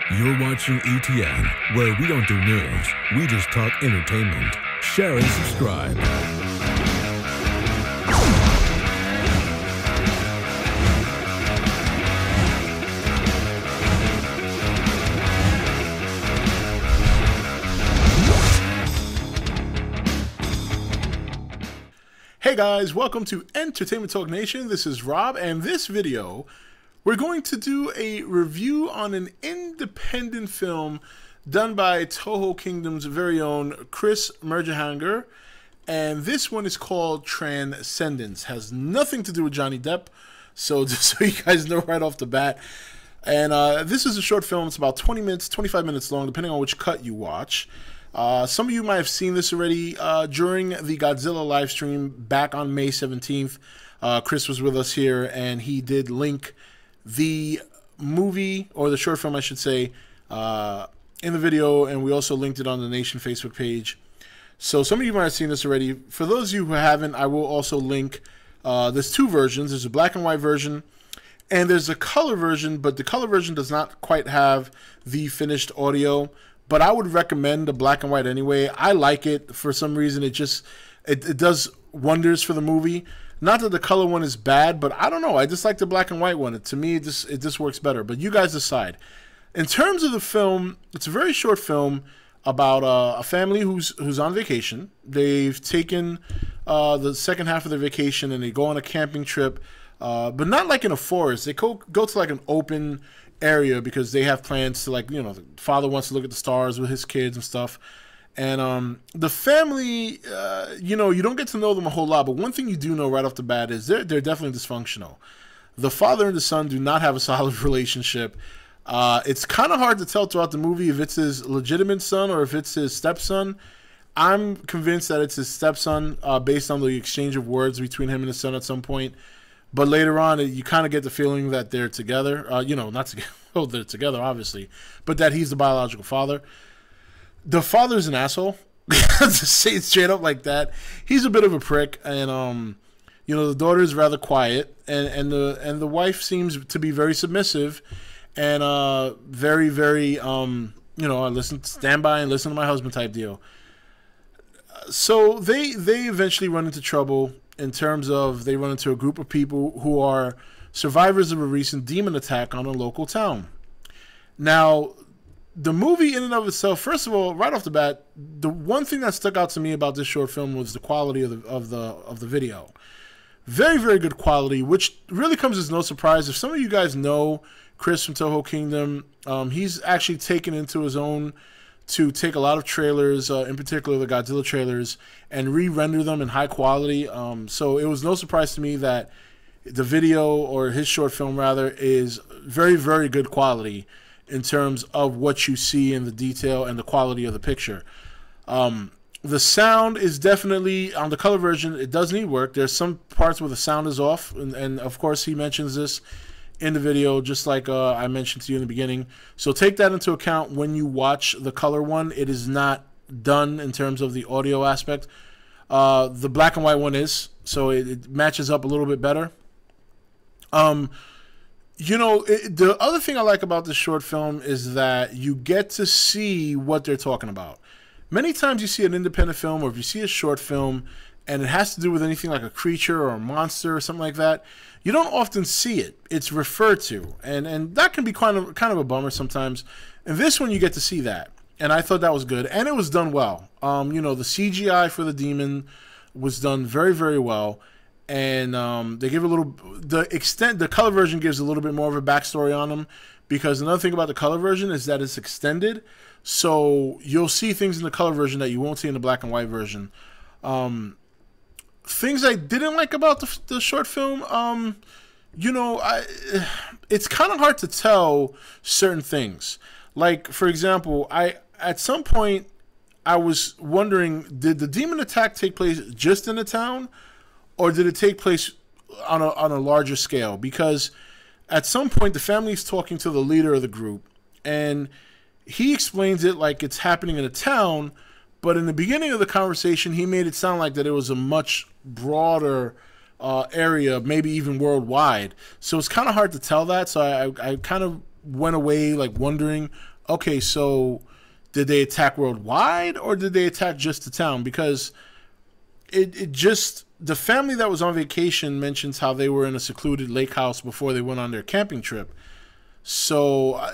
You're watching ETN, where we don't do news, we just talk entertainment. Share and subscribe. Hey guys, welcome to Entertainment Talk Nation. This is Rob, and this video we're going to do a review on an independent film done by Toho Kingdom's very own Chris Mearsheimer, and this one is called Transcendence. Has nothing to do with Johnny Depp, so just so you guys know right off the bat. And this is a short film. It's about 20 minutes, 25 minutes long, depending on which cut you watch. Some of you might have seen this already during the Godzilla live stream back on May 17th. Chris was with us here, and he did link the movie, or the short film I should say, in the video, and we also linked it on the Nation Facebook page. So some of you might have seen this already. For those of you who haven't, I will also link, there's two versions. There's a black and white version, and there's a color version, but the color version does not quite have the finished audio. But I would recommend the black and white anyway. I like it. For some reason, it does wonders for the movie. Not that the color one is bad, but I don't know. I just like the black and white one. To me, it just works better. But you guys decide. In terms of the film, it's a very short film about a family who's on vacation. They've taken the second half of their vacation and they go on a camping trip, but not like in a forest. They go to like an open area because they have plans to, like, you know, the father wants to look at the stars with his kids and stuff. And the family, you know, you don't get to know them a whole lot, but one thing you do know right off the bat is they're definitely dysfunctional. The father and the son do not have a solid relationship. It's kind of hard to tell throughout the movie if it's his legitimate son or if it's his stepson. I'm convinced that it's his stepson based on the exchange of words between him and his son at some point. But later on, you kind of get the feeling that they're together. You know, not together. Oh, they're together, obviously. But that he's the biological father. The father's an asshole. To say it straight up like that. He's a bit of a prick. And, you know, the daughter is rather quiet. And the wife seems to be very submissive. And very, very, you know, stand by and listen to my husband type deal. So they eventually run into trouble. In terms of, they run into a group of people who are survivors of a recent demon attack on a local town. Now, the movie in and of itself, first of all, right off the bat, the one thing that stuck out to me about this short film was the quality of the video. Very, very good quality, which really comes as no surprise. If some of you guys know Chris from Toho Kingdom, he's actually taken into his own to take a lot of trailers, in particular the Godzilla trailers, and re-render them in high quality. So it was no surprise to me that the video, or his short film rather, is very, very good quality in terms of what you see in the detail and the quality of the picture. The sound is definitely, on the color version, it does need work. There's some parts where the sound is off, and of course he mentions this in the video, just like I mentioned to you in the beginning. So take that into account when you watch the color one. It is not done in terms of the audio aspect. The black and white one is, so it matches up a little bit better. You know, the other thing I like about this short film is that you get to see what they're talking about. Many times you see an independent film, or if you see a short film and it has to do with anything like a creature or a monster or something like that, you don't often see it. It's referred to, and that can be kind of a bummer sometimes. In this one, you get to see that, and I thought that was good, and it was done well. You know, the CGI for the demon was done very, very well, and they give the color version gives a little bit more of a backstory on them, because another thing about the color version is that it's extended, so you'll see things in the color version that you won't see in the black and white version. Things I didn't like about the short film, you know, it's kind of hard to tell certain things. Like, for example, at some point I was wondering, did the demon attack take place just in the town, or did it take place on a larger scale? Because at some point the family's talking to the leader of the group, and he explains it like it's happening in a town. But in the beginning of the conversation, he made it sound like that it was a much broader area, maybe even worldwide. So it's kind of hard to tell that. So I kind of went away like wondering, okay, so did they attack worldwide or did they attack just the town? Because it just, the family that was on vacation mentions how they were in a secluded lake house before they went on their camping trip. So,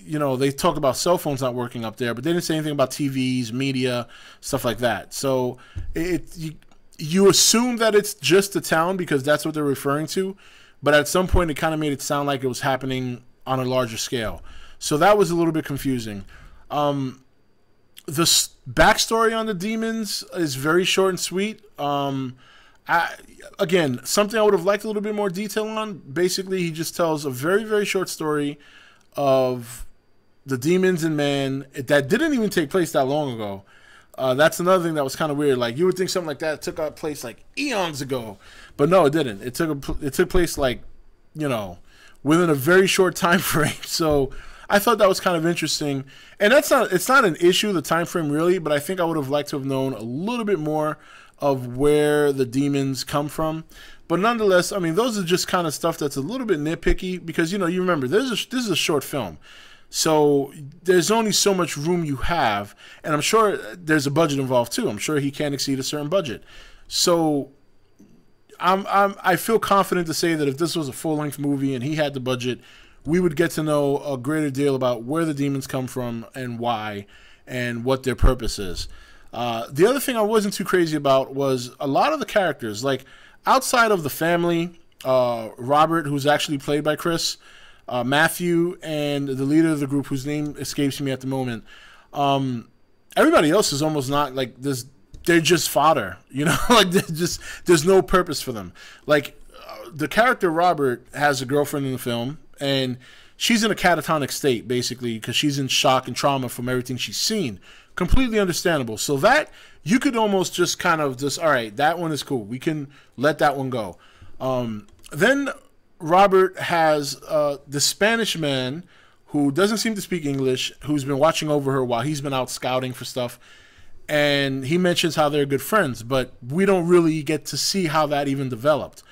they talk about cell phones not working up there, but they didn't say anything about TVs, media, stuff like that. So you assume that it's just the town because that's what they're referring to, but at some point it kind of made it sound like it was happening on a larger scale. So that was a little bit confusing. The backstory on the demons is very short and sweet. Again, something I would have liked a little bit more detail on. Basically, he just tells a very, very short story of the demons and man that didn't even take place that long ago. That's another thing that was kind of weird. Like, you would think something like that took place like eons ago, but no, it didn't. It took place like, within a very short time frame. So I thought that was kind of interesting, and it's not an issue, the time frame really, but I think I would have liked to have known a little bit more of where the demons come from. But nonetheless, I mean, those are just kind of stuff that's a little bit nitpicky because, you remember, this is a short film. So there's only so much room you have, and I'm sure there's a budget involved too. I'm sure he can't exceed a certain budget. So I feel confident to say that if this was a full-length movie and he had the budget, we would get to know a greater deal about where the demons come from and why and what their purpose is. The other thing I wasn't too crazy about was a lot of the characters, like outside of the family, Robert, who's actually played by Chris, Matthew, and the leader of the group, whose name escapes me at the moment. Everybody else is almost not like this. They're just fodder, like there's no purpose for them. Like the character Robert has a girlfriend in the film, and she's in a catatonic state basically because she's in shock and trauma from everything she's seen. Completely understandable. So that you could almost just kind of all right, that one is cool. We can let that one go. Then Robert has the Spanish man who doesn't seem to speak English, who's been watching over her while he's been out scouting for stuff. And he mentions how they're good friends, but we don't really get to see how that even developed.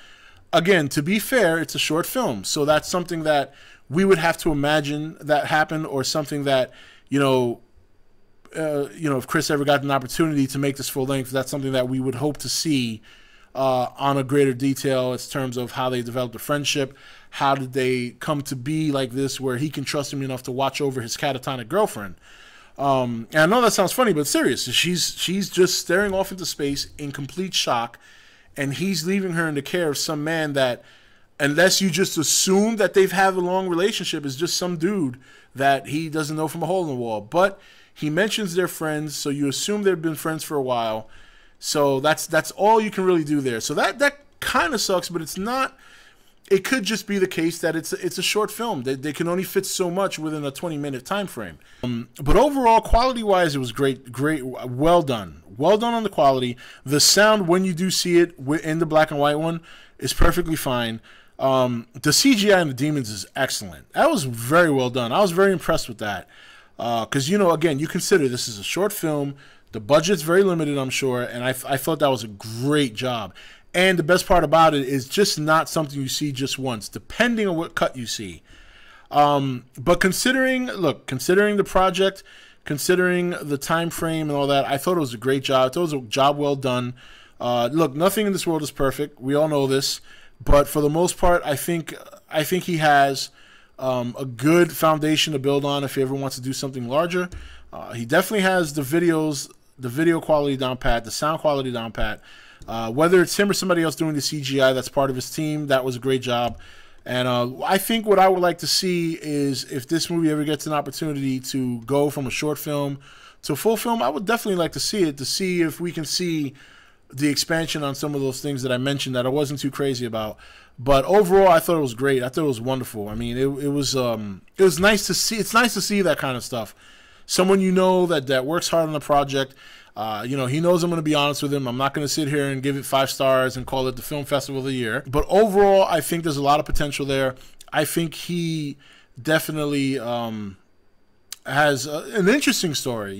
Again, to be fair, it's a short film, so that's something that we would have to imagine that happened, or something that, if Chris ever got an opportunity to make this full length, that's something that we would hope to see on a greater detail in terms of how they developed a friendship, how did they come to be like this, where he can trust him enough to watch over his catatonic girlfriend. And I know that sounds funny, but it's serious. She's just staring off into space in complete shock, and he's leaving her in the care of some man that, unless you just assume that they've had a long relationship, is just some dude that he doesn't know from a hole in the wall. But he mentions they're friends, so you assume they've been friends for a while. So that's all you can really do there. So that kind of sucks, but it's not. It could just be the case that it's a short film. They can only fit so much within a 20-minute time frame. But overall, quality-wise, it was great, well done. Well done on the quality. The sound, when you do see it in the black and white one, is perfectly fine. The CGI in the demons is excellent. That was very well done. I was very impressed with that. Because, again, you consider this is a short film. The budget's very limited, I'm sure, and I thought that was a great job. And the best part about it is just not something you see just once, depending on what cut you see. But considering the project, considering the time frame and all that, I thought it was a great job. I thought it was a job well done. Look, nothing in this world is perfect. We all know this. But for the most part, I think he has a good foundation to build on if he ever wants to do something larger. He definitely has the video quality down pat, the sound quality down pat. Whether it's him or somebody else doing the CGI that's part of his team, that was a great job. And I think what I would like to see is if this movie ever gets an opportunity to go from a short film to a full film, I would definitely like to see it, to see if we can see the expansion on some of those things that I mentioned that I wasn't too crazy about. But overall, I thought it was great. I thought it was wonderful. I mean, it was nice to see. It's nice to see that kind of stuff. Someone that works hard on the project. He knows I'm going to be honest with him. I'm not going to sit here and give it 5 stars and call it the film festival of the year. But overall, I think there's a lot of potential there. I think he definitely has an interesting story.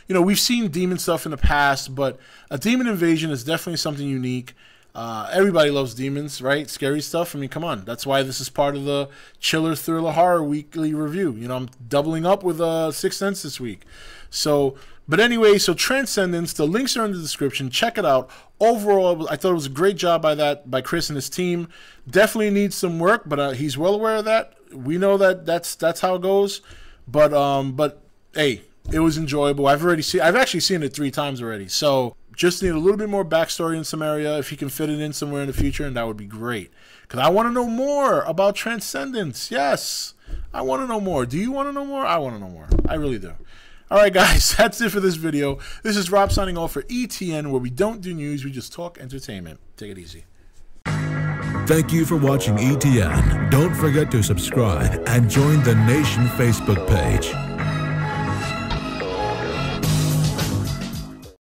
We've seen demon stuff in the past, but a demon invasion is definitely something unique. Everybody loves demons, right? Scary stuff. I mean, come on. That's why this is part of the Chiller Thriller Horror Weekly Review. You know, I'm doubling up with Sixth Sense this week. So, but anyway, so Transcendence, the links are in the description. Check it out. Overall, I thought it was a great job by Chris and his team. Definitely needs some work, but he's well aware of that. We know that that's how it goes. But hey, it was enjoyable. I've actually seen it 3 times already. So just need a little bit more backstory in some area if he can fit it in somewhere in the future, and that would be great. Because I want to know more about Transcendence. Yes, I want to know more. Do you want to know more? I want to know more. I really do. All right, guys, that's it for this video. This is Rob signing off for ETN, where we don't do news, we just talk entertainment. Take it easy. Thank you for watching ETN. Don't forget to subscribe and join the Nation Facebook page.